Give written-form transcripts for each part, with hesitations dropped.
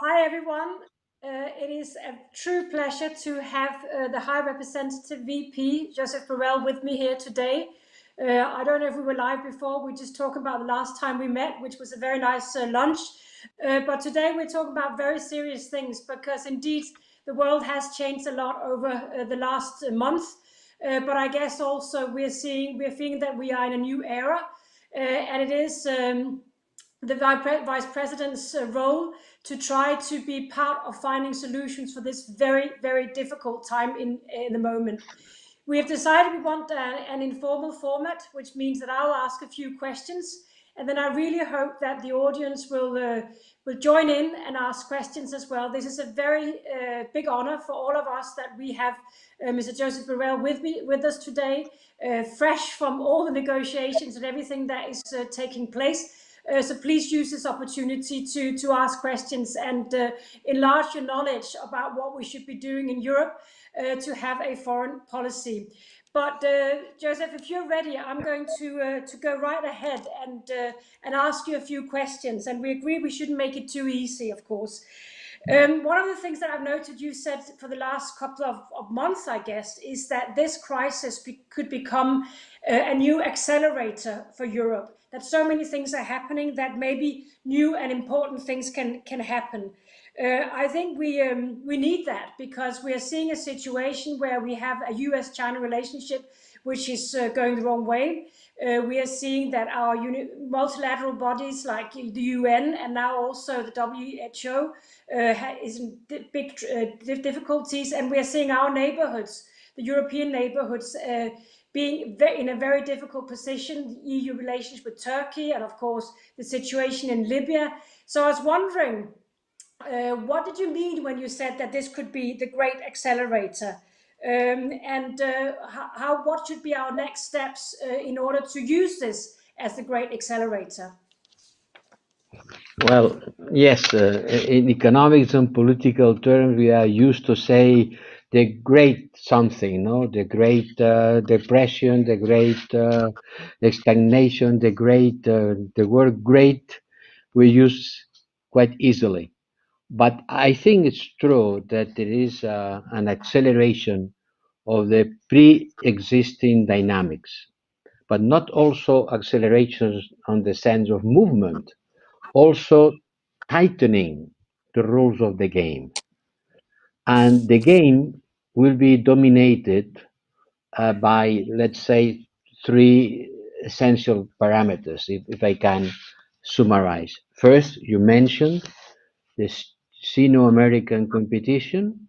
Hi, everyone. It is a true pleasure to have the High Representative VP, Josep Borrell, with me here today. I don't know if we were live before. We just talked about the last time we met, which was a very nice lunch. But today we're talking about very serious things because indeed the world has changed a lot over the last month. But I guess also we're feeling that we are in a new era, and it is the vice president's role to try to be part of finding solutions for this very, very difficult time in the moment. We have decided we want an informal format, which means that I'll ask a few questions, and then I really hope that the audience will join in and ask questions as well. This is a very big honor for all of us that we have Mr. Josep Borrell with us today, fresh from all the negotiations and everything that is taking place. So please use this opportunity to ask questions and enlarge your knowledge about what we should be doing in Europe to have a foreign policy. But Joseph, if you're ready, I'm going to go right ahead and ask you a few questions. And we agree we shouldn't make it too easy, of course. One of the things that I've noted you said for the last couple of months, I guess, is that this crisis could become a new accelerator for Europe. That so many things are happening that maybe new and important things can happen. I think we need that because we are seeing a situation where we have a US-China relationship which is going the wrong way. We are seeing that our multilateral bodies like the UN and now also the WHO is in big difficulties, and we are seeing our neighborhoods, the European neighborhoods, being in a very difficult position, the EU relations with Turkey, and of course the situation in Libya. So I was wondering, what did you mean when you said that this could be the great accelerator? And what should be our next steps in order to use this as the great accelerator? Well, yes, in economics and political terms, we are used to say the great something, no? The great depression, the great stagnation, the word great we use quite easily. But I think it's true that there is an acceleration of the pre-existing dynamics, but not also accelerations on the sense of movement, also tightening the rules of the game. And the game will be dominated by, let's say, three essential parameters, if I can summarize. First, you mentioned the Sino-American competition,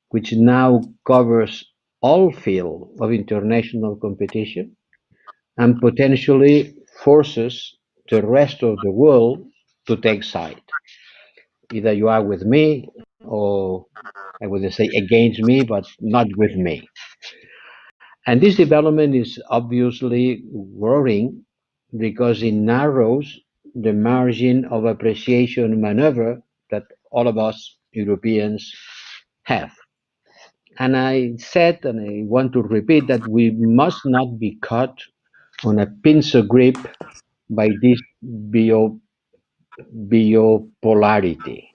which now covers all field of international competition and potentially forces the rest of the world to take side. Either you are with me or I would say against me, but not with me. And this development is obviously worrying because it narrows the margin of appreciation maneuver that all of us Europeans have. And I said, and I want to repeat, that we must not be caught on a pincer grip by this bio, biopolarity.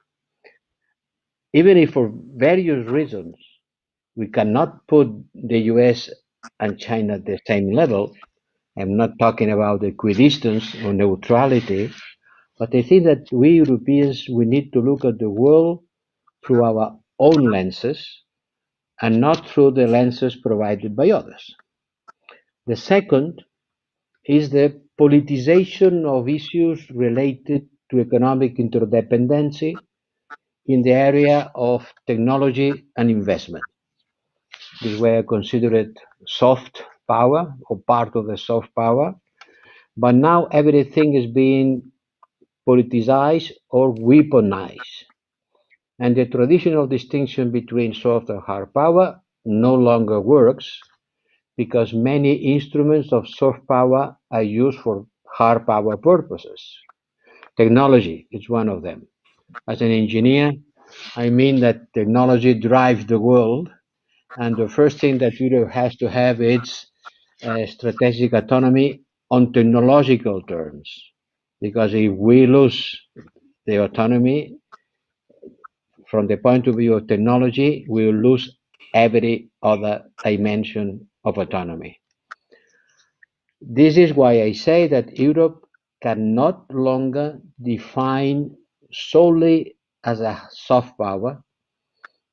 Even if for various reasons we cannot put the US and China at the same level, I'm not talking about equidistance or neutrality, but I think that we Europeans, we need to look at the world through our own lenses and not through the lenses provided by others. The second is the politicization of issues related to economic interdependency in the area of technology and investment. This way I consider it soft power or part of the soft power. But now everything is being politicized or weaponized. And the traditional distinction between soft and hard power no longer works because many instruments of soft power are used for hard power purposes. Technology is one of them. As an engineer, I mean that technology drives the world, and the first thing that Europe has to have is strategic autonomy on technological terms. Because if we lose the autonomy, from the point of view of technology, we will lose every other dimension of autonomy. This is why I say that Europe can no longer define solely as a soft power,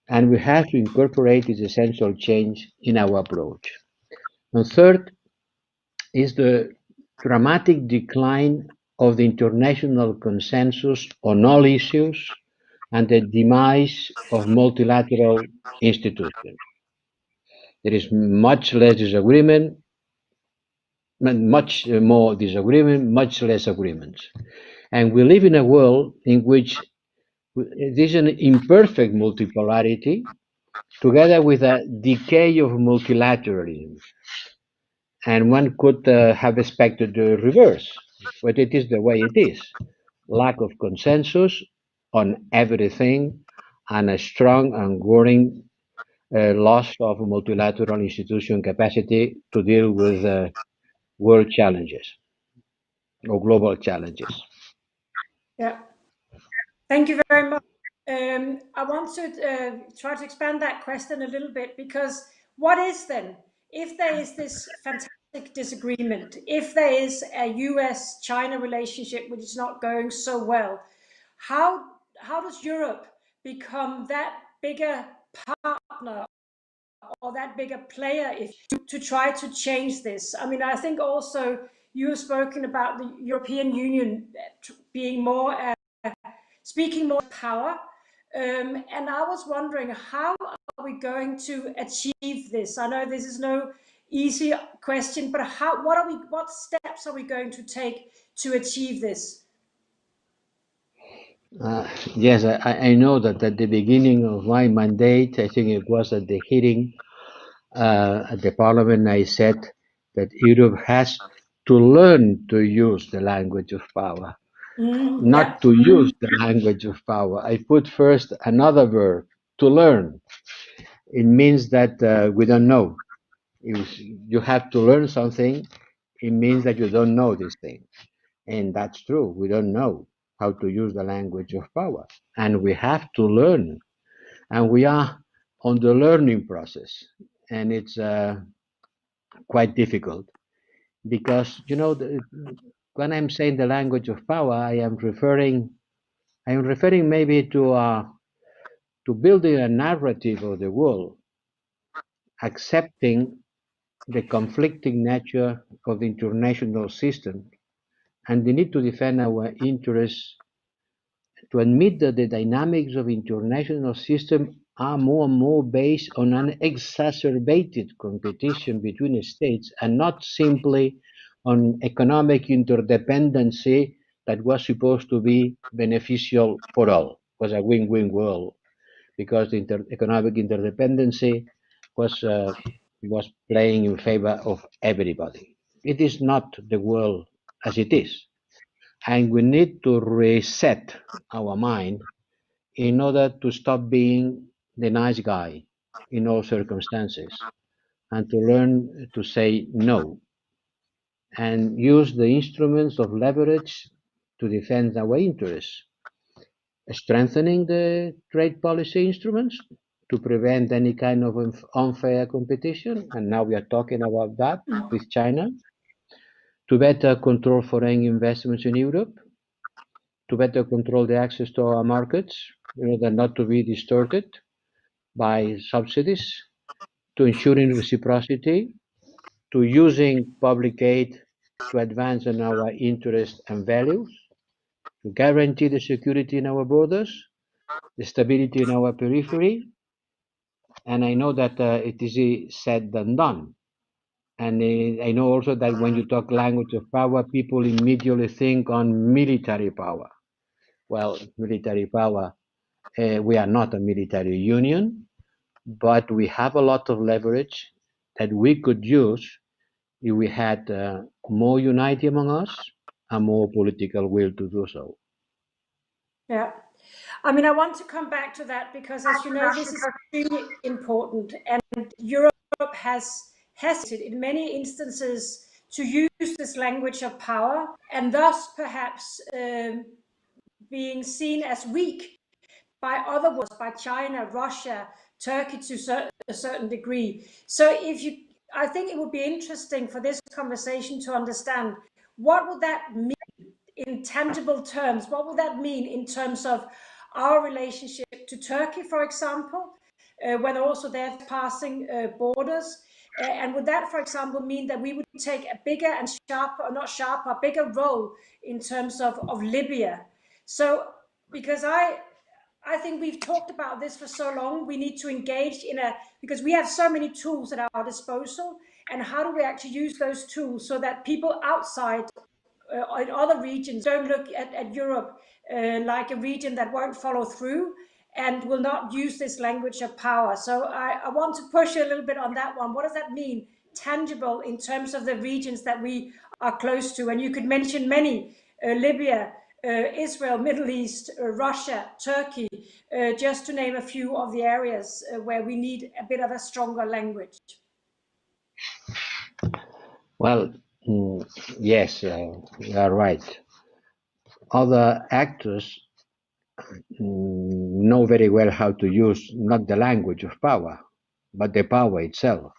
and we have to incorporate this essential change in our approach. And third is the dramatic decline of the international consensus on all issues and the demise of multilateral institutions. There is much less disagreement, much more disagreement, much less agreements. And we live in a world in which this is an imperfect multipolarity together with a decay of multilateralism. And one could have expected the reverse, but it is the way it is. Lack of consensus on everything and a strong and growing loss of multilateral institution capacity to deal with world challenges or global challenges. Yeah. Thank you very much. I want to try to expand that question a little bit, because what is then, if there is this fantastic disagreement, if there is a US-China relationship which is not going so well, how does Europe become that bigger partner or that bigger player if to try to change this? I mean, I think also you have spoken about the European Union being more speaking more power, and I was wondering, how are we going to achieve this? I know this is no easy question, but what steps are we going to take to achieve this? Yes, I know that at the beginning of my mandate, I think it was at the hearing at the parliament, I said that Europe has to learn to use the language of power, Yeah. not to use the language of power. I put first another verb, to learn. It means that we don't know. If you have to learn something, it means that you don't know this thing. And that's true. We don't know how to use the language of power. And we have to learn. And we are on the learning process. And it's quite difficult because, when I'm saying the language of power, I am referring maybe to building a narrative of the world, accepting the conflicting nature of the international system and the need to defend our interests, to admit that the dynamics of international system are more and more based on an exacerbated competition between states and not simply on economic interdependency that was supposed to be beneficial for all. It was a win-win world because the economic interdependency was playing in favor of everybody. It is not the world as it is, and we need to reset our mind in order to stop being the nice guy in all circumstances and to learn to say no and use the instruments of leverage to defend our interests, strengthening the trade policy instruments to prevent any kind of unfair competition. And now we are talking about that with China, to better control foreign investments in Europe, to better control the access to our markets in order not to be distorted by subsidies, to ensuring reciprocity, to using public aid to advance on our interests and values, to guarantee the security in our borders, the stability in our periphery. And I know that it is easier said than done. And I know also that when you talk language of power, people immediately think on military power. Well, military power, we are not a military union, but we have a lot of leverage that we could use if we had more unity among us and more political will to do so. Yeah. I mean, I want to come back to that because, as you know, this is extremely important, and Europe has hesitated in many instances to use this language of power, and thus perhaps being seen as weak by other words, by China, Russia, Turkey to a certain degree. So I think it would be interesting for this conversation to understand what would that mean in tangible terms. What would that mean in terms of our relationship to Turkey, for example, when also they're passing borders? And would that, for example, mean that we would take a bigger and bigger role in terms of Libya? So, because I think we've talked about this for so long, we need to engage because we have so many tools at our disposal, and how do we actually use those tools so that people outside in other regions don't look at Europe like a region that won't follow through and will not use this language of power. So I want to push you a little bit on that one. What does that mean, tangible, in terms of the regions that we are close to? And you could mention many, Libya, Israel, Middle East, Russia, Turkey, just to name a few of the areas where we need a bit of a stronger language. Well, yes, you are right. Other actors know very well how to use not the language of power, but the power itself.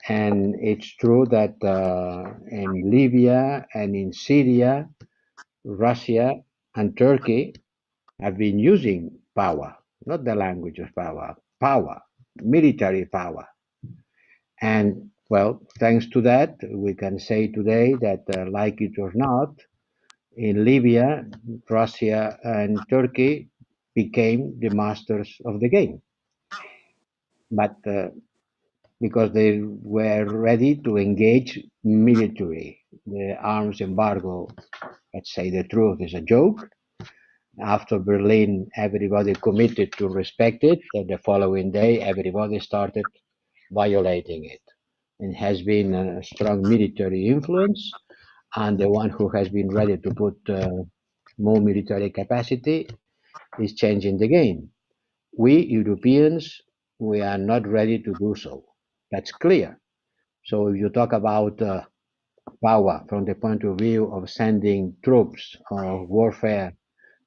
And it's true that in Libya and in Syria, Russia and Turkey have been using power, not the language of power, power, military power. And well, thanks to that, we can say today that, like it or not, in Libya, Russia and Turkey became the masters of the game. But because they were ready to engage military, the arms embargo, let's say the truth, is a joke. After Berlin, everybody committed to respect it, and the following day, everybody started violating it. It has been a strong military influence, and the one who has been ready to put more military capacity is changing the game. We Europeans, we are not ready to do so. That's clear. So if you talk about power from the point of view of sending troops or warfare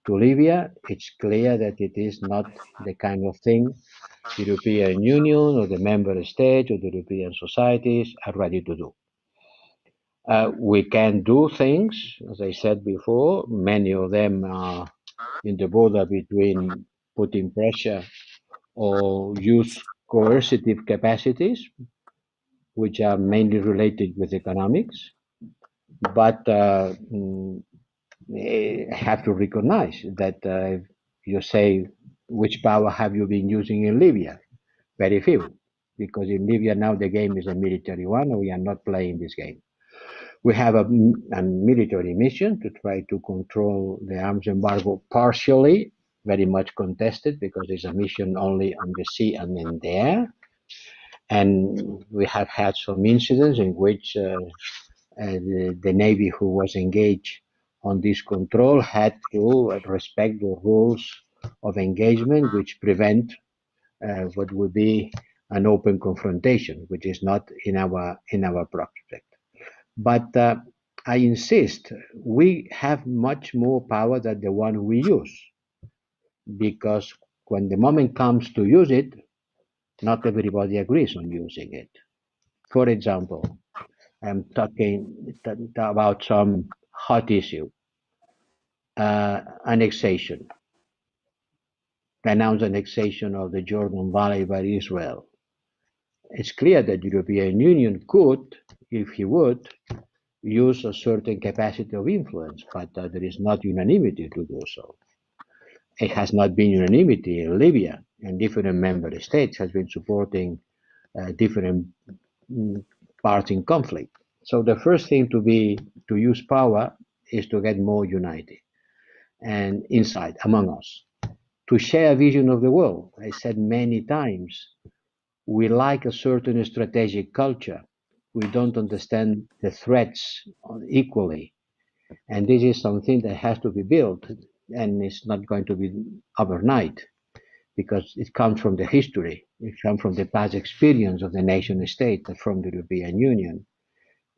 to Libya, it's clear that it is not the kind of thing the European Union or the member states or the European societies are ready to do. We can do things, as I said before, many of them are in the border between putting pressure or use coercive capacities, which are mainly related with economics. But have to recognize that you say, which power have you been using in Libya? Very few, because in Libya now the game is a military one, and we are not playing this game. We have a military mission to try to control the arms embargo partially, very much contested because it's a mission only on the sea and in the air. And we have had some incidents in which the Navy who was engaged on this control had to respect the rules of engagement, which prevent what would be an open confrontation, which is not in our project. But I insist, we have much more power than the one we use, because when the moment comes to use it, not everybody agrees on using it. For example, I'm talking about some hot issue, annexation, the announced annexation of the Jordan Valley by Israel. It's clear that the European Union could, if he would, use a certain capacity of influence, but there is not unanimity to do so. It has not been unanimity in Libya, and different member states has been supporting different parts in conflict. So the first thing to use power is to get more united and insight among us, to share a vision of the world. I said many times, we like a certain strategic culture. We don't understand the threats equally. And this is something that has to be built, and it's not going to be overnight, because it comes from the history. It comes from the past experience of the nation state, from the European Union.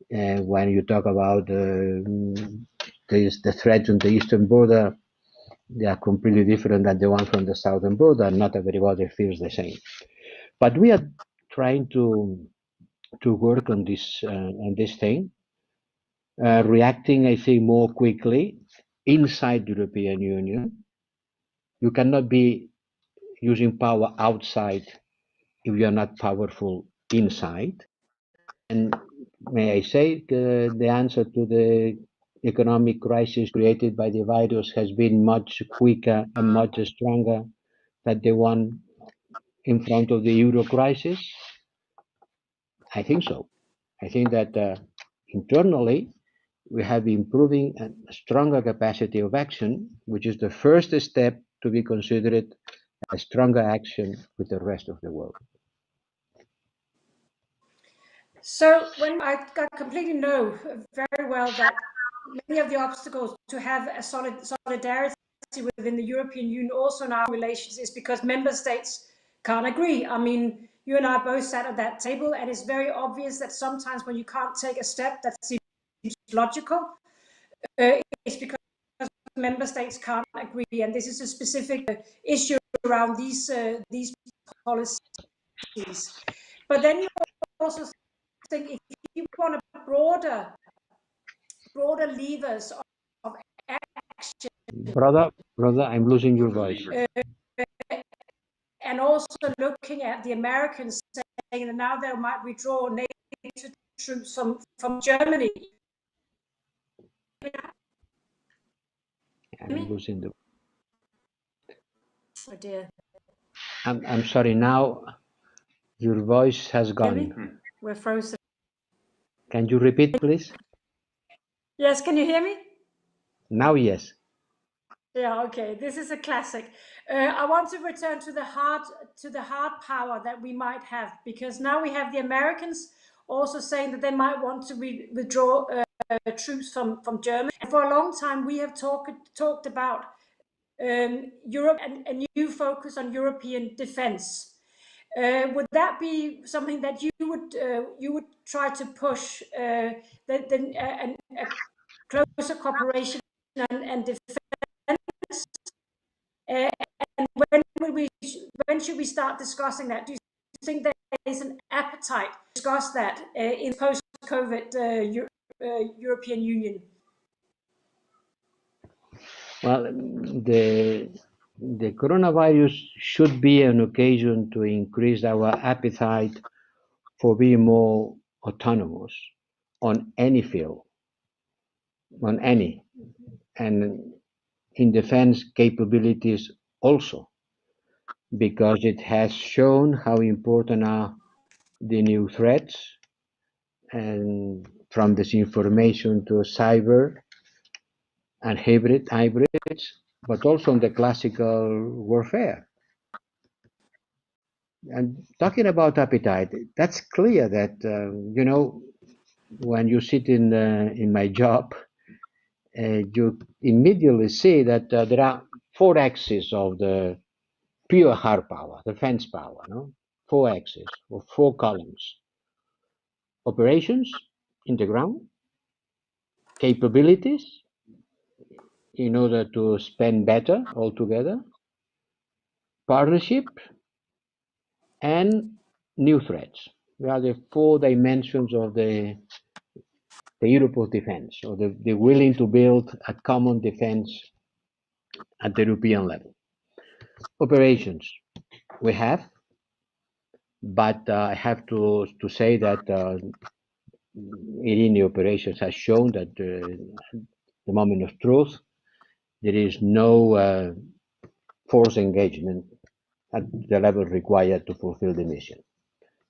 When you talk about the threat on the eastern border They are completely different than the one from the southern border. Not everybody feels the same. But we are trying to work on this thing, reacting, I think, more quickly inside the European Union. You cannot be using power outside if you are not powerful inside. And may I say, the answer to the economic crisis created by the virus has been much quicker and much stronger than the one in front of the euro crisis? I think so. I think that internally we have improving a stronger capacity of action, which is the first step to be considered a stronger action with the rest of the world. So when I completely know very well that many of the obstacles to have a solidarity within the European Union also in our relations is because member states can't agree. I mean, you and I both sat at that table, and it's very obvious that sometimes when you can't take a step that seems logical, it's because member states can't agree, and this is a specific issue around these policies. But then you also think if you want a broader levers of action, Brother, I'm losing your voice. and also looking at the Americans saying that now they might withdraw NATO troops from Germany. I'm losing the. Oh dear. I'm sorry. Now your voice has gone. We're frozen. Can you repeat, please? Yes, can you hear me? Now, yes. Yeah, okay. This is a classic. I want to return to the hard power that we might have, because now we have the Americans also saying that they might want to withdraw troops from Germany. And for a long time, we have talked about Europe and a new focus on European defense. Would that be something that you would try to push, a closer cooperation and defense? And when should we start discussing that? Do you think there is an appetite to discuss that in post-COVID European Union? Well, the coronavirus should be an occasion to increase our appetite for being more autonomous on any field, on any, and in defense capabilities also, because it has shown how important are the new threats, and from disinformation to cyber and hybrids, but also on the classical warfare. And talking about appetite, that's clear that when you sit in my job, you immediately see that there are four axes of the pure hard power, defense power, no? Four axes or four columns: operations in the ground, capabilities in order to spend better altogether, partnership, and new threats. They are the four dimensions of the Europe of defense, or the willing to build a common defense at the European level. Operations we have, but I have to say that Irini operations has shown that the moment of truth, there is no force engagement at the level required to fulfill the mission.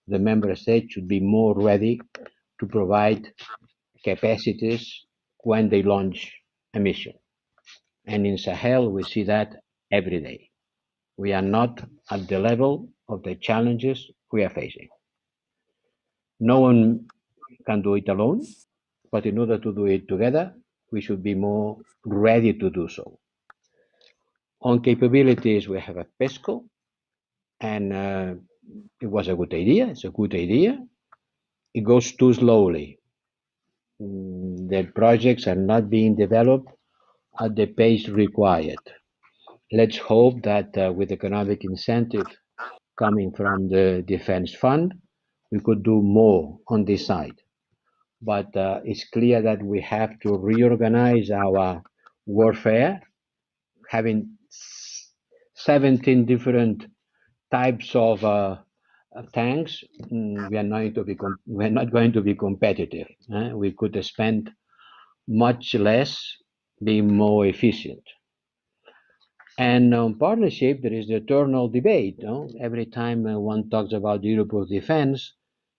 The member states should be more ready to provide capacities when they launch a mission. And in Sahel, we see that every day. We are not at the level of the challenges we are facing. No one can do it alone, but in order to do it together, we should be more ready to do so. On capabilities, we have a PESCO, and it was a good idea. It's a good idea. It goes too slowly. The projects are not being developed at the pace required. Let's hope that with economic incentive coming from the defense fund, we could do more on this side. But it's clear that we have to reorganize our warfare, having 17 different types of tanks. We are not going to be competitive. We could spend much less, being more efficient. And on partnership, there is the eternal debate. No? Every time one talks about Europe of defense,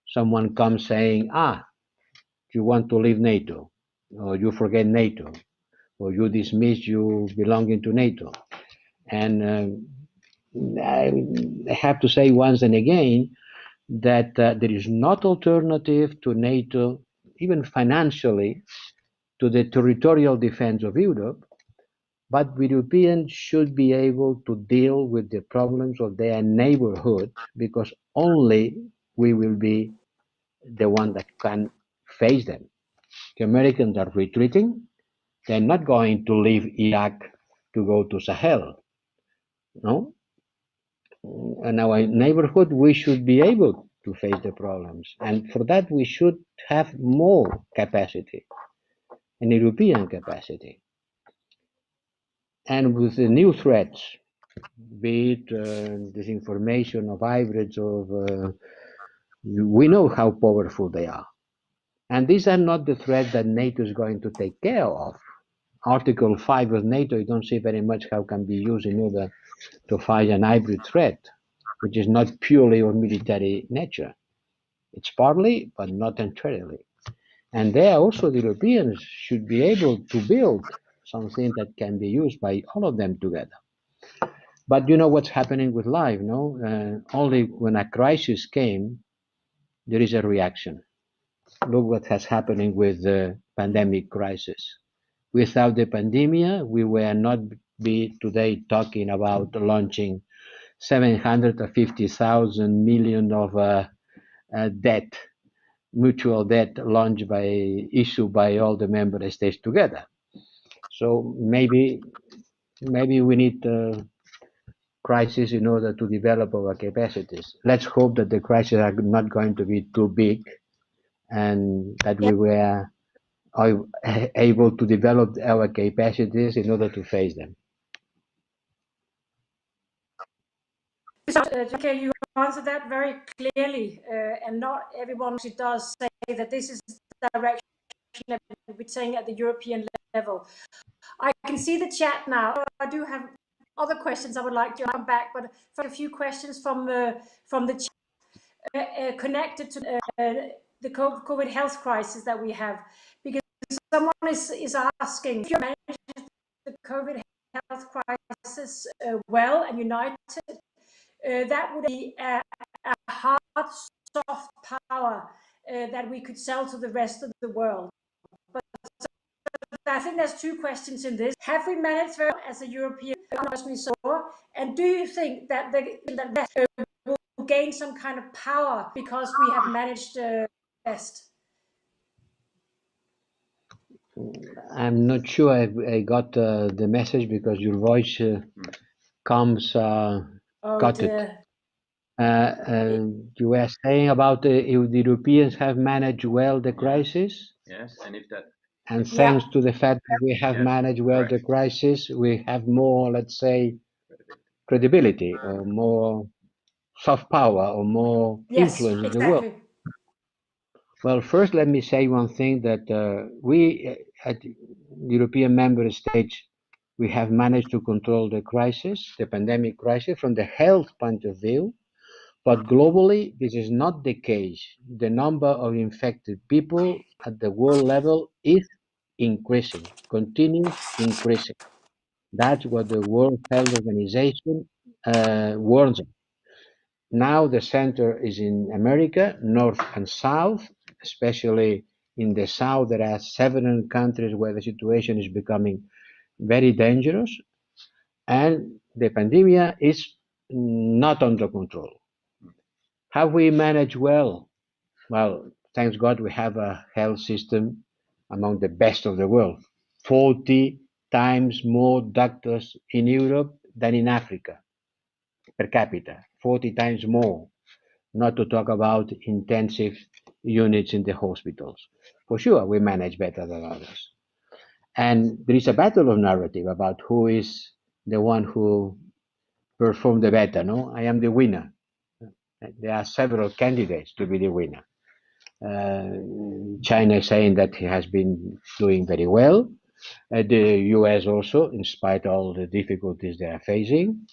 someone comes saying, you want to leave NATO, or you forget NATO, or you dismiss you belonging to NATO. And I have to say once and again that there is not alternative to NATO, even financially, to the territorial defense of Europe, but Europeans should be able to deal with the problems of their neighborhood because only we will be the one that can face them. The Americans are retreating. They're not going to leave Iraq to go to Sahel. No? In our neighborhood, we should be able to face the problems. And for that, we should have more capacity, an European capacity. And with the new threats, be it disinformation of hybrids, we know how powerful they are. And these are not the threats that NATO is going to take care of. Article 5 of NATO, you don't see very much how can be used in order to fight an hybrid threat, which is not purely of military nature. It's partly, but not entirely. And there also the Europeans should be able to build something that can be used by all of them together. But you know what's happening with life, no? Only when a crisis came, there is a reaction. Look what has happening with the pandemic crisis. Without the pandemic, we will not be today talking about launching 750,000 million of debt, mutual debt launched issued by all the member states together. So maybe we need crisis in order to develop our capacities. Let's hope that the crises are not going to be too big and that we were able to develop our capacities in order to face them. Okay, you answered that very clearly, and not everyone actually does say that this is the direction that we're saying at the European level. I can see the chat now. I do have other questions I would like to come back, but a few questions from the chat connected to the COVID health crisis that we have, because someone is asking if you manage the COVID health crisis well and united. That would be a hard, soft power that we could sell to the rest of the world. But I think there's two questions in this. Have we managed well as a European, and do you think that the will gain some kind of power because we have managed best? I'm not sure I got the message because your voice comes cut it. You were saying about if the Europeans have managed well the crisis? Yes, and if that. And thanks to the fact that we have managed well the crisis, we have more, let's say, credibility or more soft power or more influence in the world. Well, first, let me say one thing that we at European member states, we have managed to control the crisis, the pandemic crisis, from the health point of view. But globally, this is not the case. The number of infected people at the world level is increasing, continues increasing. That's what the World Health Organization warns us. Now the center is in America, North and South, especially in the South. There are several countries where the situation is becoming very dangerous, and the pandemic is not under control. Have we managed well? Well, thanks God we have a health system among the best of the world. 40 times more doctors in Europe than in Africa per capita, 40 times more, not to talk about intensive units in the hospitals. For sure, we manage better than others. And there is a battle of narrative about who is the one who performed the better. No, I am the winner. There are several candidates to be the winner. China is saying that he has been doing very well. The US also, in spite of all the difficulties they are facing.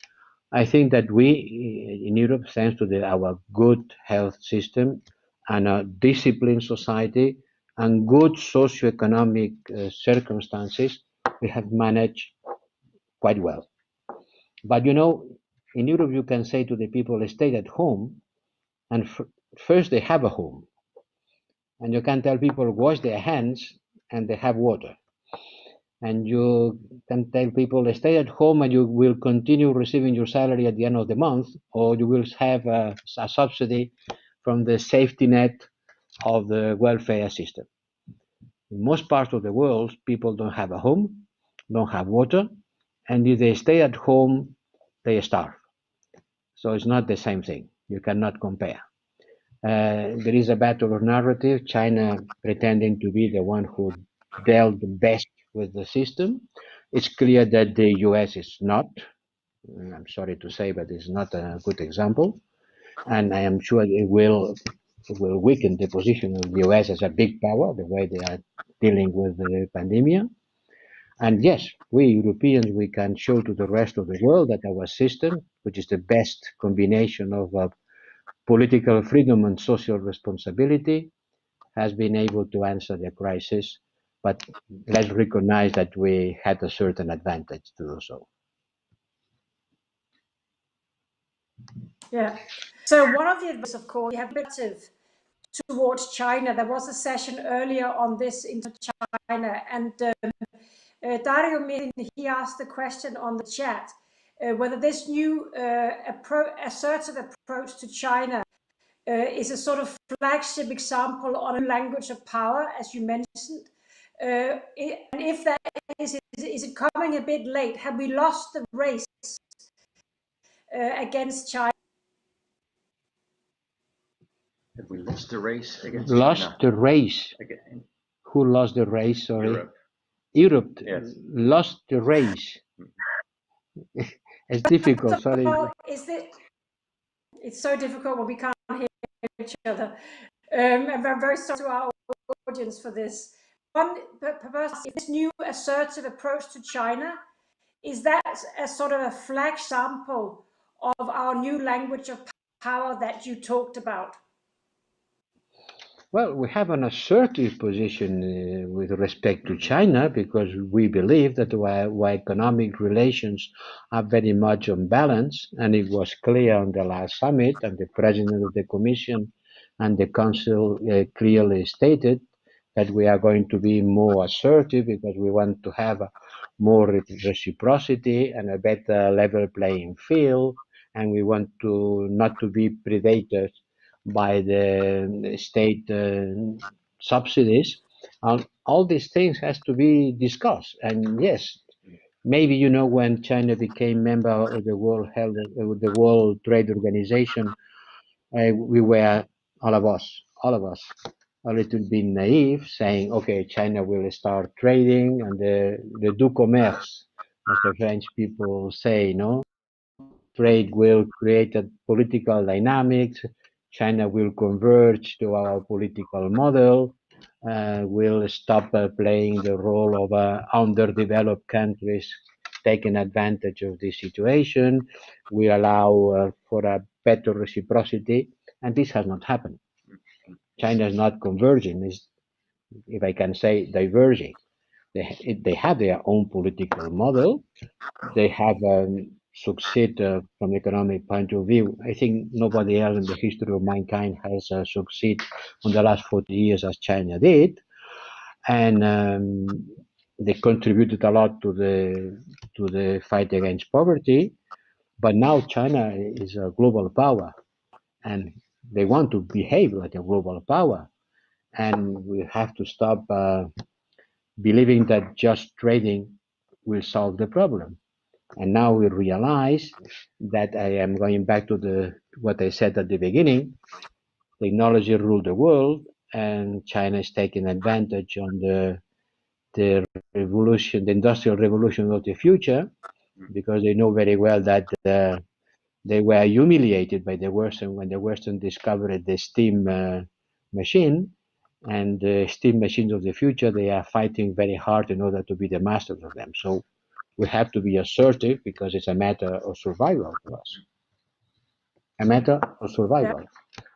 I think that we in Europe, thanks to our good health system and a disciplined society and good socioeconomic circumstances, we have managed quite well. But in Europe, you can say to the people, stay at home, and first they have a home. And you can tell people, wash their hands, and they have water. And you can tell people, stay at home and you will continue receiving your salary at the end of the month, or you will have a subsidy from the safety net of the welfare system. In most parts of the world, people don't have a home, don't have water, and if they stay at home, they starve. So it's not the same thing. You cannot compare. There is a battle of narrative, China pretending to be the one who dealt the best with the system. It's clear that the US is not. I'm sorry to say, but it's not a good example. And I am sure it will weaken the position of the US as a big power, the way they are dealing with the pandemic. And yes, we Europeans, we can show to the rest of the world that our system, which is the best combination of political freedom and social responsibility, has been able to answer the crisis. But let's recognize that we had a certain advantage to do so. Yeah. So one of the advice, of course, we have been active towards China. There was a session earlier on this into China, and Dario Mirin, he asked the question on the chat whether this new assertive approach to China is a sort of flagship example on a language of power, as you mentioned. And if that is it coming a bit late? Have we lost the race against China? Have we lost the race against Lost China? the race. Again. Who lost the race? Sorry. Europe. Europe Yes. lost the race. It's difficult. Sorry. It's so difficult when we can't hear each other. And I'm very sorry to our audience for this. This new assertive approach to China, is that a sort of a flag sample of our new language of power that you talked about? Well, we have an assertive position with respect to China because we believe that our economic relations are very much on balance, and it was clear on the last summit, and the President of the Commission and the Council clearly stated that we are going to be more assertive because we want to have more reciprocity and a better level playing field, and we want to not to be predators by the state subsidies. All these things has to be discussed. And yes, maybe when China became member of the the World Trade Organization, we were all of us a little bit naive, saying, okay, China will start trading and the du commerce, as the French people say, trade will create a political dynamics. China will converge to our political model. Will stop playing the role of underdeveloped countries taking advantage of this situation. We allow for a better reciprocity, and this has not happened. China is not converging, is, if I can say, diverging. They have their own political model. They have succeed from economic point of view. I think nobody else in the history of mankind has succeed in the last 40 years as China did, and they contributed a lot to the fight against poverty. But now China is a global power, and they want to behave like a global power, and we have to stop believing that just trading will solve the problem. And now we realize that I am going back to what I said at the beginning. Technology ruled the world, and China is taking advantage on the revolution, the industrial revolution of the future, because they know very well that they were humiliated by the Western when the Western discovered the steam machine, and the steam machines of the future. They are fighting very hard in order to be the masters of them. So we have to be assertive because it's a matter of survival for us. A matter of Yeah. survival,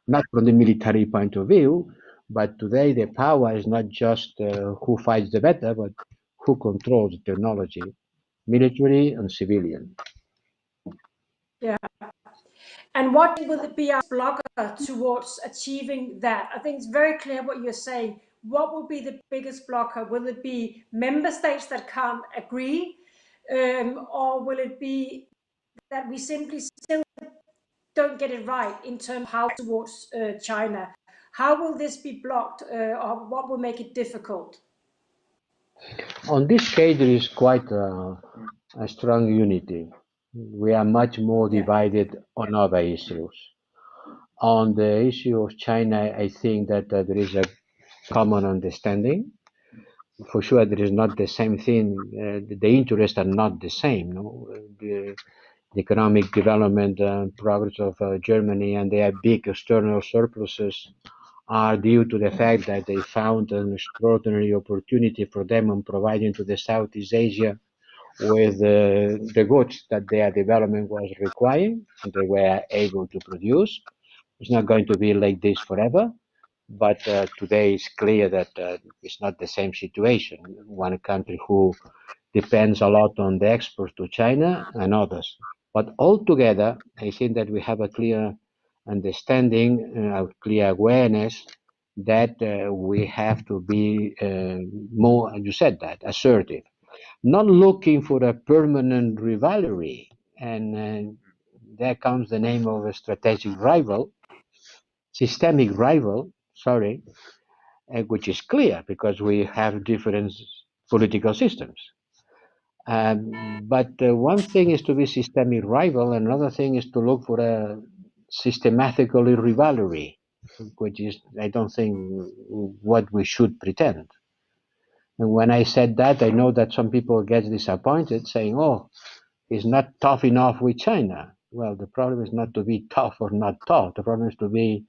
not from the military point of view, but today the power is not just who fights the better, but who controls the technology, military and civilian. Yeah. And what will it be our blocker towards achieving that? I think it's very clear what you're saying. What will be the biggest blocker? Will it be member states that can't agree? Or will it be that we simply still don't get it right in terms of how towards China? How will this be blocked, or what will make it difficult? On this case, there is quite a strong unity. We are much more Yeah. divided on other issues. On the issue of China, I think that there is a common understanding. For sure, there is not the same thing. The interests are not the same. No? The economic development and progress of Germany and their big external surpluses are due to the fact that they found an extraordinary opportunity for them in providing to the Southeast Asia with the goods that their development was requiring, and they were able to produce. It's not going to be like this forever, but today it's clear that it's not the same situation. One country who depends a lot on the exports to China and others. But altogether, I think that we have a clear understanding, a clear awareness that we have to be more, you said that, assertive, not looking for a permanent rivalry. And there comes the name of a strategic rival, systemic rival, sorry, which is clear because we have different political systems. But one thing is to be systemic rival, another thing is to look for a systematically rivalry, which is, I don't think, what we should pretend. And when I said that, I know that some people get disappointed saying, oh, he's not tough enough with China. Well, the problem is not to be tough or not tough. The problem is to be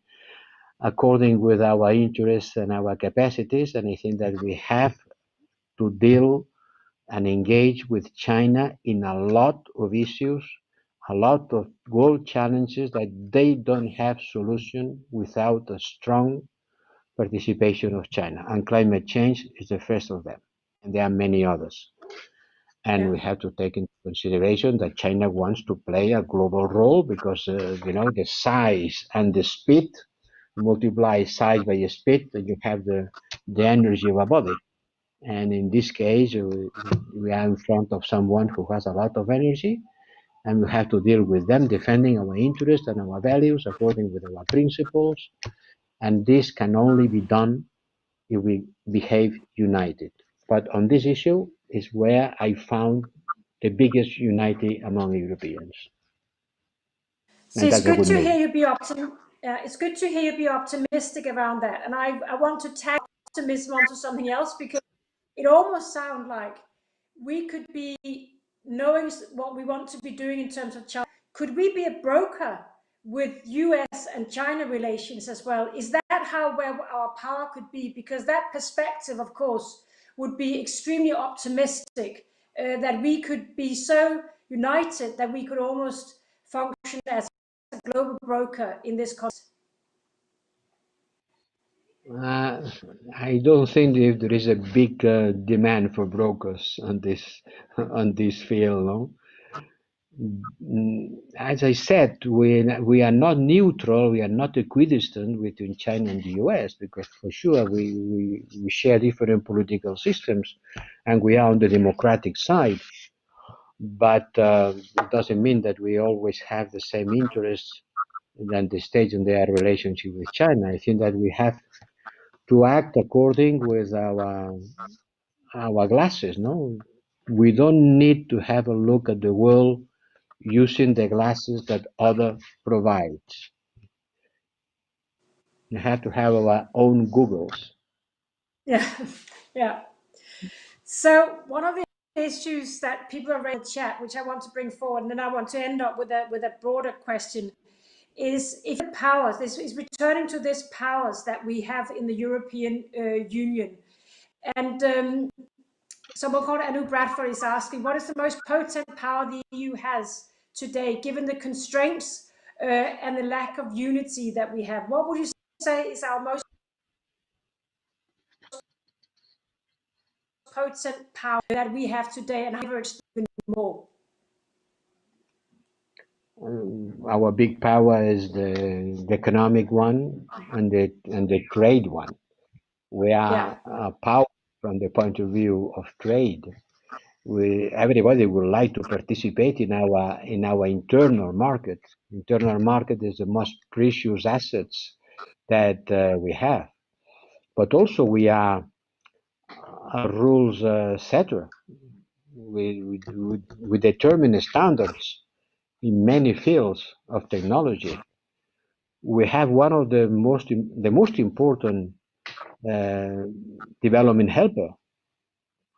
according with our interests and our capacities. And I think that we have to deal and engage with China in a lot of issues, a lot of world challenges that they don't have solution without a strong participation of China. And climate change is the first of them. And there are many others. And Yeah. we have to take into consideration that China wants to play a global role because, the size and the speed, multiply size by speed, and you have the energy of a body. And in this case, we are in front of someone who has a lot of energy, and we have to deal with them, defending our interests and our values according with our principles. And this can only be done if we behave united. But on this issue is where I found the biggest unity among Europeans, See, and it's that's a good good to hear news. you be it's good to hear you be optimistic around that. And I want to tag optimism onto something else because it almost sounds like we could be knowing what we want to be doing in terms of China. Could we be a broker with US and China relations as well? Is that how where our power could be? Because that perspective, of course, would be extremely optimistic that we could be so united that we could almost function as a global broker in this context. Uh, I don't think if there is a big demand for brokers on this on this field. No, as I said, we are not neutral. We are not equidistant between China and the U.S. because for sure we share different political systems, and we are on the democratic side. But it doesn't mean that we always have the same interests than the states in their relationship with China. I think that we have to act according with our glasses, no? We don't need to have a look at the world using the glasses that other provides. We have to have our own Googles. Yeah, yeah. So one of the issues that people are raising in the chat, which I want to bring forward, and then I want to end up with a broader question, is if the powers, this is returning to this powers that we have in the European Union. And someone called Anu Bradford is asking, what is the most potent power the EU has today, given the constraints and the lack of unity that we have? What would you say is our most potent power that we have today, and how it's even more? Our big power is the economic one and the trade one. We are power from the point of view of trade. Everybody would like to participate in our internal market. Internal market is the most precious assets that we have. But also we are a rules setter. We determine standards in many fields of technology. We have one of the most important development helper.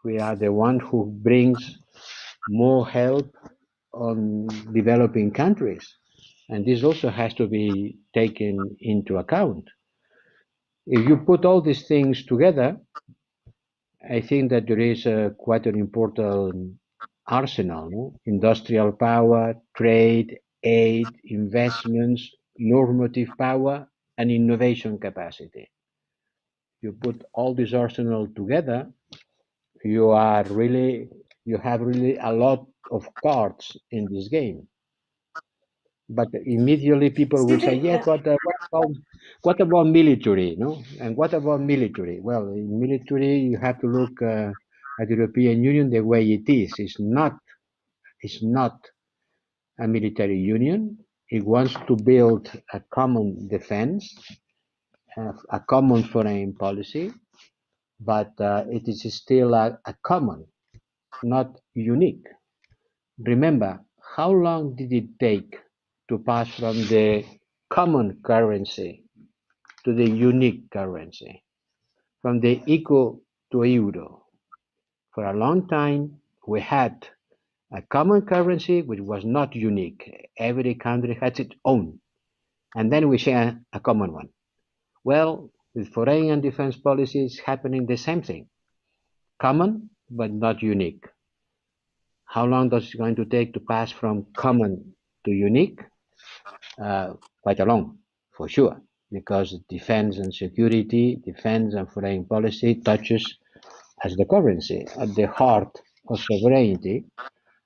We are the one who brings more help on developing countries, and this also has to be taken into account. If you put all these things together, I think that there is quite an important arsenal, no? Industrial power, trade, aid, investments, normative power, and innovation capacity. You put all this arsenal together, you have really a lot of cards in this game. But immediately people will say, yes, but what about military? No? And what about military? Well, in military, you have to look at the European Union the way it is. It's not a military union. It wants to build a common defense, a common foreign policy, but it is still a common, not unique. Remember, how long did it take to pass from the common currency to the unique currency, from the eco to euro? For a long time, we had a common currency which was not unique. Every country had its own, and then we share a common one. Well, with foreign and defense policy, it's happening the same thing. Common, but not unique. How long does it going to take to pass from common to unique? Quite a long, for sure, because defense and security, defense and foreign policy touches as the currency at the heart of sovereignty.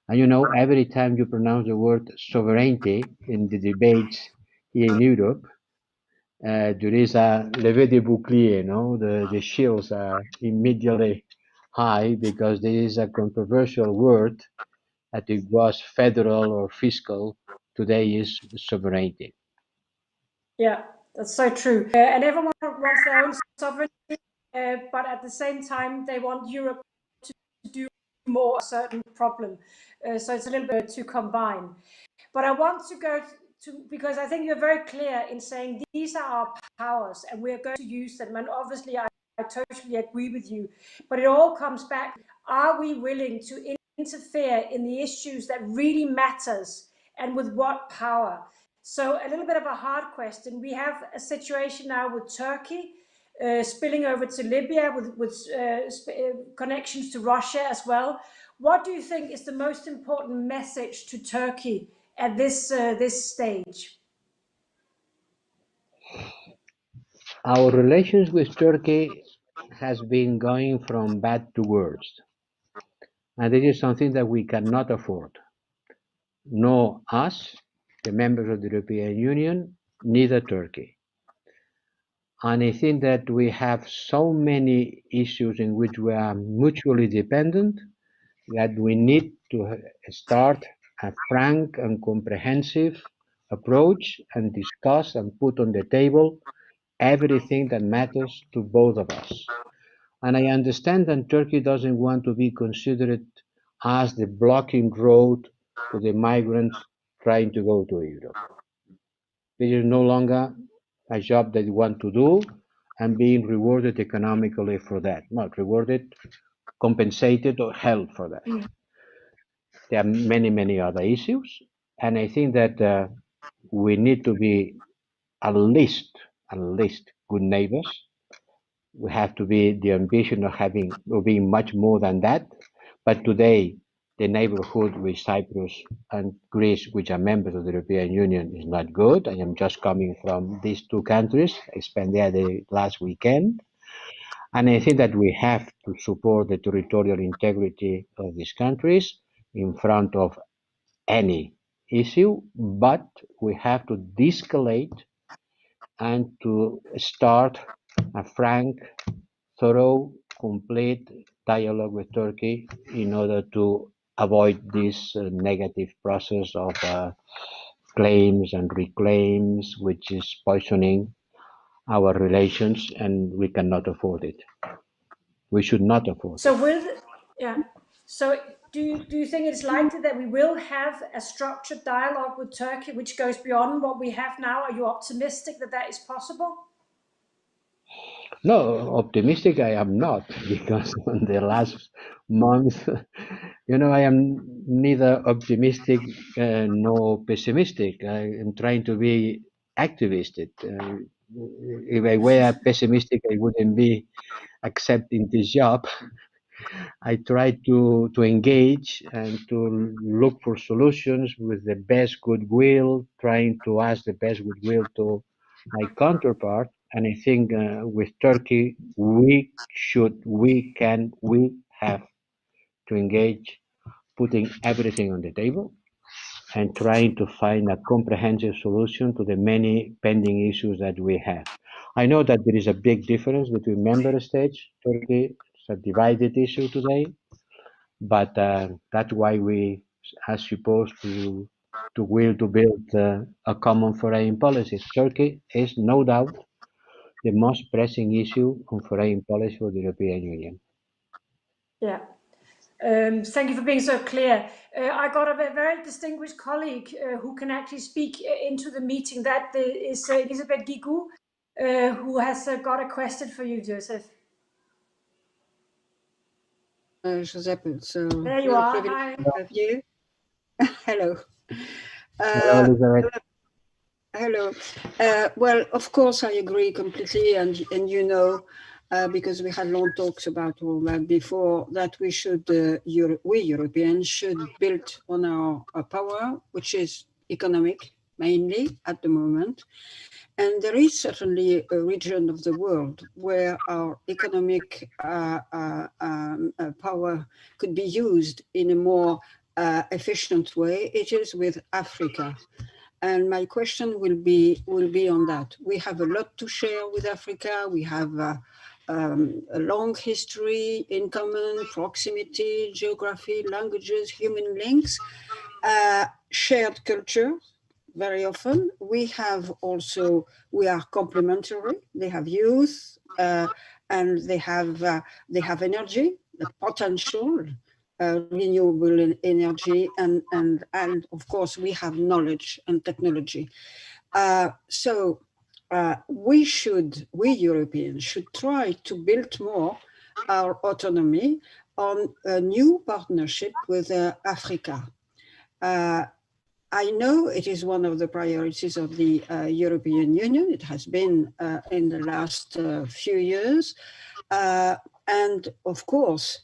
And you know, every time you pronounce the word sovereignty in the debates here in Europe, there is a levé de bouclier, no? The shields are immediately high because there is a controversial word that it was federal or fiscal. Today is sovereignty. Yeah, that's so true. And everyone wants their own sovereignty, but at the same time, they want Europe to do more a certain problem. So it's a little bit to combine. But I want to go to, because I think you're very clear in saying these are our powers and we're going to use them. And obviously, I totally agree with you. But it all comes back, are we willing to interfere in the issues that really matters, and with what power? So a little bit of a hard question. We have a situation now with Turkey spilling over to Libya with connections to Russia as well. What do you think is the most important message to Turkey at this stage? Our relations with Turkey has been going from bad to worse, and this is something that we cannot afford. No us, the members of the European Union, neither Turkey. And I think that we have so many issues in which we are mutually dependent that we need to start a frank and comprehensive approach and discuss and put on the table everything that matters to both of us. And I understand that Turkey doesn't want to be considered as the blocking road to the migrants trying to go to Europe. This is no longer a job that you want to do and being rewarded economically for that. Not rewarded, compensated or held for that. There are many, many other issues. And I think that we need to be at least good neighbors. We have to be the ambition of being much more than that. But today, the neighborhood with Cyprus and Greece, which are members of the European Union, is not good. I am just coming from these two countries. I spent there the last weekend. And I think that we have to support the territorial integrity of these countries in front of any issue, but we have to de-escalate and to start a frank, thorough, complete dialogue with Turkey in order to avoid this negative process of claims and reclaims, which is poisoning our relations, and we cannot afford it. We should not afford So it. So do you think it's likely that we will have a structured dialogue with Turkey which goes beyond what we have now? Are you optimistic that that is possible? No, optimistic I am not, because in the last month, I am neither optimistic nor pessimistic. I am trying to be activistic. If I were pessimistic, I wouldn't be accepting this job. I try to engage and to look for solutions with the best goodwill, trying to ask the best goodwill to my counterpart. And I think with Turkey, we have to engage, putting everything on the table and trying to find a comprehensive solution to the many pending issues that we have. I know that there is a big difference between member states. Turkey is a divided issue today, but that's why we are supposed to will to build a common foreign policy. Turkey is no doubt the most pressing issue on foreign policy for the European Union. Yeah. Thank you for being so clear. I got a very distinguished colleague who can actually speak into the meeting. That is Elisabeth Guigou, who has got a question for you, Joseph. Josep, so There you are. Hi. have you. Hello. Hello, Elizabeth. Hello. Well, of course, I agree completely, and because we had long talks about all that before, that we should, we Europeans should build on our power, which is economic mainly at the moment. And there is certainly a region of the world where our economic power could be used in a more efficient way. It is with Africa. And my question will be on that. We have a lot to share with Africa. We have a long history in common, proximity, geography, languages, human links, shared culture. Very often we are complementary. They have youth and they have energy, the potential, renewable energy, and of course we have knowledge and technology. So we Europeans should try to build more our autonomy on a new partnership with Africa. I know it is one of the priorities of the European Union. It has been in the last few years. And of course,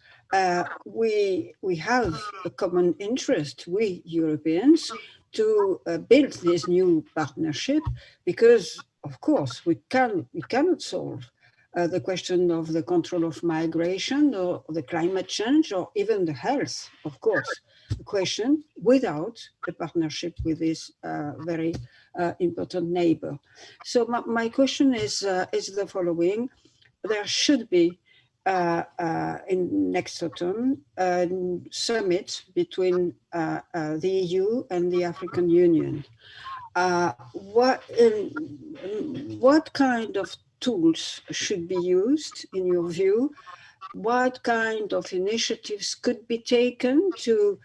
we have a common interest, we Europeans, to build this new partnership because, of course, we cannot solve the question of the control of migration or the climate change or even the health, of course, question without a partnership with this very important neighbor. So my question is the following. There should be in next autumn a summit between the EU and the African Union. What kind of tools should be used, in your view, what kind of initiatives could be taken to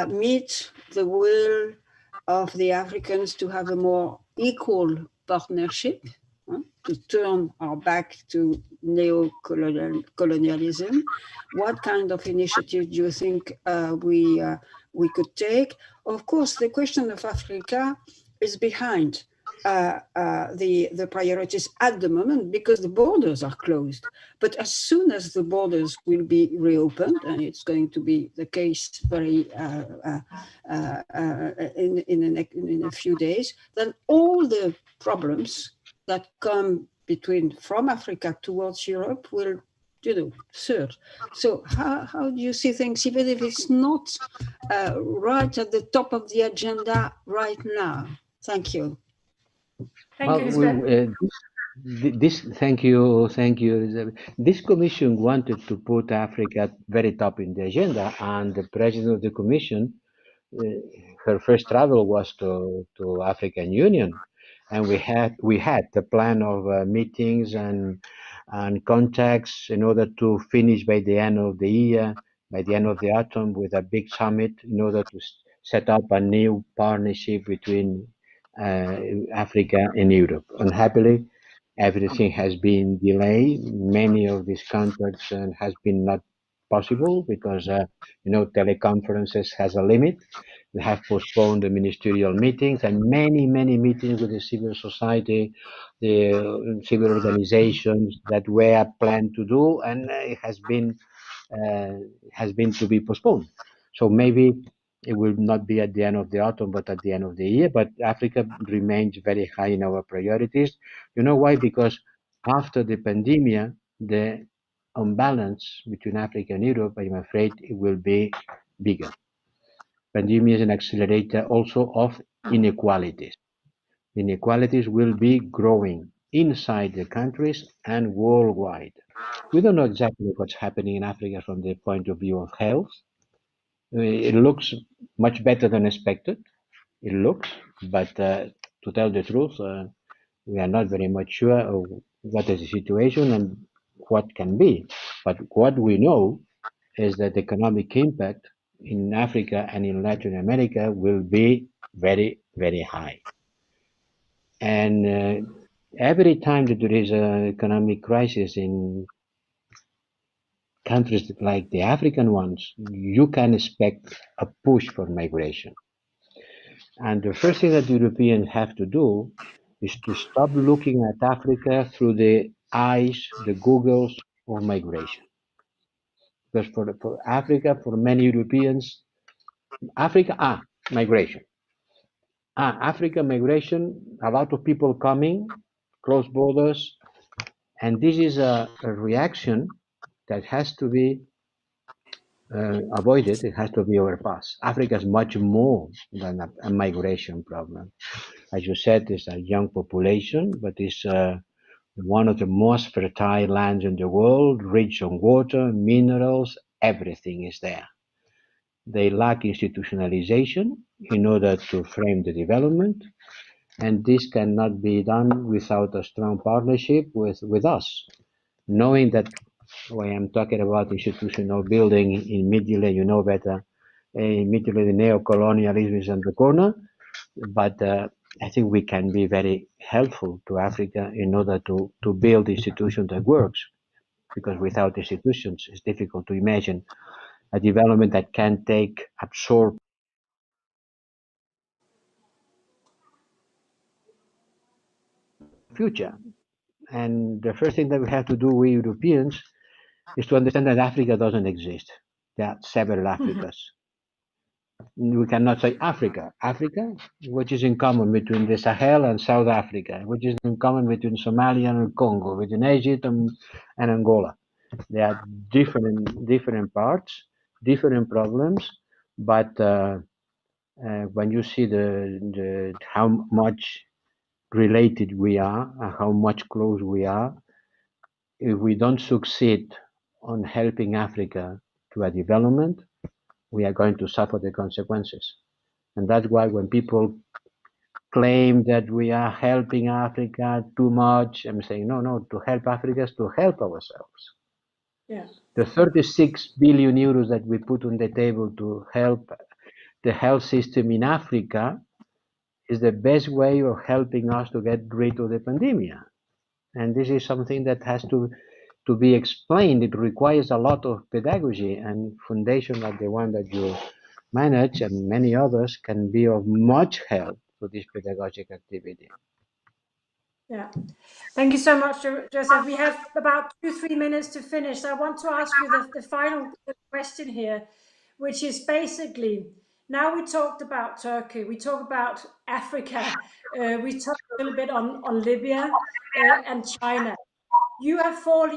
meet the will of the Africans to have a more equal partnership, to turn our back to neo-colonialism? What kind of initiative do you think we could take? Of course, the question of Africa is behind the priorities at the moment because the borders are closed. But as soon as the borders will be reopened, and it's going to be the case very in a few days, then all the problems that come from Africa towards Europe will, surge. So how do you see things, even if it's not right at the top of the agenda right now? Thank you. Thank you, Lisbeth. Thank you, Elizabeth. This commission wanted to put Africa very top in the agenda, and the president of the commission, her first travel was to African Union, and we had the plan of meetings and contacts in order to finish by the end of the year, by the end of the autumn, with a big summit in order to set up a new partnership between Africa and Europe. Unhappily, everything has been delayed. Many of these contacts has been not possible because teleconferences has a limit. We have postponed the ministerial meetings and many meetings with the civil society, the civil organizations that were planned to do, and it has been to be postponed. So maybe it will not be at the end of the autumn, but at the end of the year. But Africa remains very high in our priorities. You know why? Because after the pandemic, the imbalance between Africa and Europe, I'm afraid it will be bigger. Pandemic is an accelerator also of inequalities. Inequalities will be growing inside the countries and worldwide. We don't know exactly what's happening in Africa from the point of view of health. It looks much better than expected. It looks, but to tell the truth, we are not very much sure of what is the situation and what can be. But what we know is that the economic impact in Africa and in Latin America will be very high. And every time that there is an economic crisis in countries like the African ones, you can expect a push for migration. And the first thing that Europeans have to do is to stop looking at Africa through the eyes, the Googles of migration. Because for Africa, for many Europeans, migration. Africa, migration, a lot of people coming, close borders, and this is a reaction that has to be avoided. It has to be overpassed. Africa is much more than a migration problem. As you said, it's a young population, but it's one of the most fertile lands in the world, rich on water, minerals, everything is there. They lack institutionalization in order to frame the development, and this cannot be done without a strong partnership with us. Knowing that when I'm talking about institutional building immediately, you know better, immediately the neo-colonialism is on the corner, but I think we can be very helpful to Africa in order to build institutions that works, because without institutions, it's difficult to imagine a development that can absorb future. And the first thing that we have to do, we Europeans, is to understand that Africa doesn't exist. There are several Africas. We cannot say Africa. Africa, which is in common between the Sahel and South Africa, which is in common between Somalia and Congo, between Egypt and Angola. They are different parts, different problems, but when you see how much related we are and how much close we are, if we don't succeed on helping Africa to a development, we are going to suffer the consequences. And that's why when people claim that we are helping Africa too much, I'm saying, no, to help Africa is to help ourselves. Yeah. The 36 billion euros that we put on the table to help the health system in Africa is the best way of helping us to get rid of the pandemic. And this is something that has to be explained. It requires a lot of pedagogy, and foundations like the one that you manage and many others can be of much help to this pedagogic activity. Yeah. Thank you so much, Joseph. We have about 2-3 minutes to finish. I want to ask you the final question here, which is basically, now we talked about Turkey, we talked about Africa, we talked a little bit on Libya and China. You have 4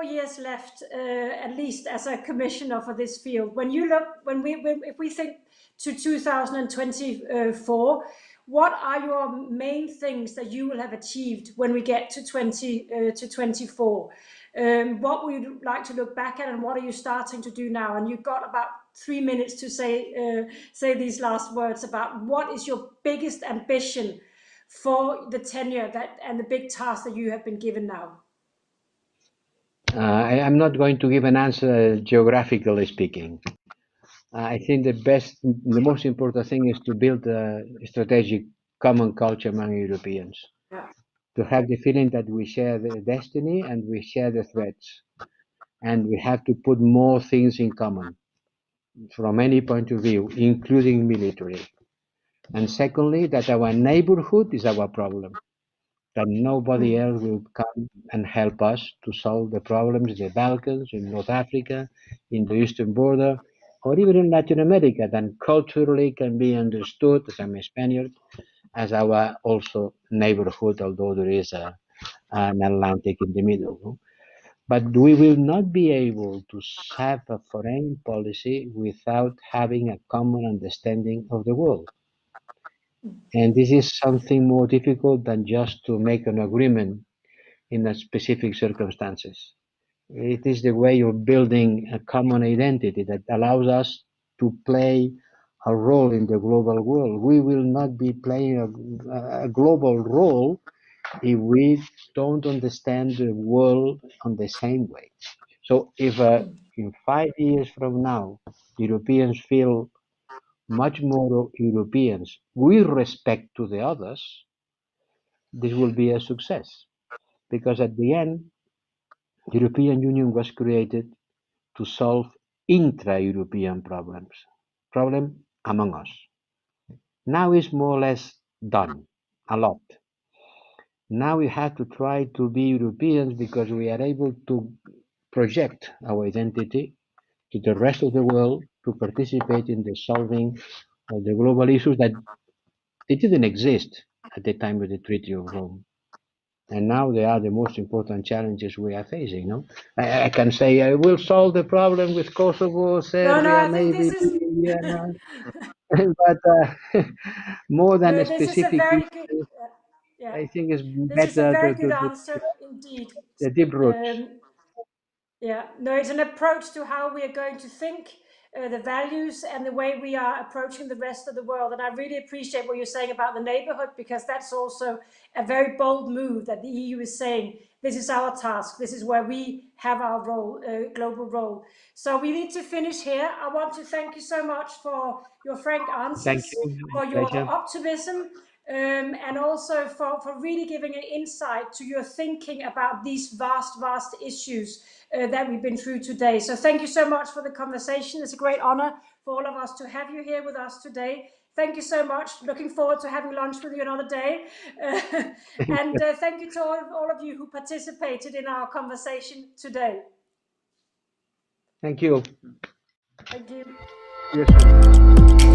years left, at least, as a commissioner for this field. When you look, if we think to 2024, what are your main things that you will have achieved when we get to 2024? What would you like to look back at, and what are you starting to do now? And you've got about 3 minutes to say these last words about what is your biggest ambition for the tenure and the big task that you have been given now. I'm not going to give an answer geographically speaking. I think the most important thing is to build a strategic common culture among Europeans. Yeah. To have the feeling that we share the destiny and we share the threats. And we have to put more things in common from any point of view, including military. And secondly, that our neighborhood is our problem. That nobody else will come and help us to solve the problems in the Balkans, in North Africa, in the eastern border, or even in Latin America, that culturally can be understood, as I'm a Spaniard, as our also neighborhood, although there is an Atlantic in the middle. But we will not be able to have a foreign policy without having a common understanding of the world. And this is something more difficult than just to make an agreement in a specific circumstances. It is the way of building a common identity that allows us to play a role in the global world. We will not be playing a global role if we don't understand the world on the same way. So if in 5 years from now, Europeans feel much more Europeans with respect to the others, this will be a success. Because at the end, the European Union was created to solve intra-European problem among us. Now it's more or less done, a lot. Now we have to try to be Europeans because we are able to project our identity to the rest of the world to participate in the solving of the global issues that they didn't exist at the time of the Treaty of Rome. And now they are the most important challenges we are facing. No, I can say I will solve the problem with Kosovo, Serbia, I think maybe, this is but more than a this is a specific very good. issue, Yeah, I think it's this is a better very to good answer indeed. the deep roots. Yeah, no, it's an approach to how we are going to think, the values and the way we are approaching the rest of the world. And I really appreciate what you're saying about the neighborhood, because that's also a very bold move that the EU is saying, this is our task. This is where we have our role, global role. So we need to finish here. I want to thank you so much for your frank Thank answers, you. for your Pleasure. optimism, and also for really giving an insight to your thinking about these vast issues that we've been through today. So thank you so much for the conversation. It's a great honor for all of us to have you here with us today. Thank you so much. Looking forward to having lunch with you another day. And thank you to all of you who participated in our conversation today. Thank you. Thank you. Yes.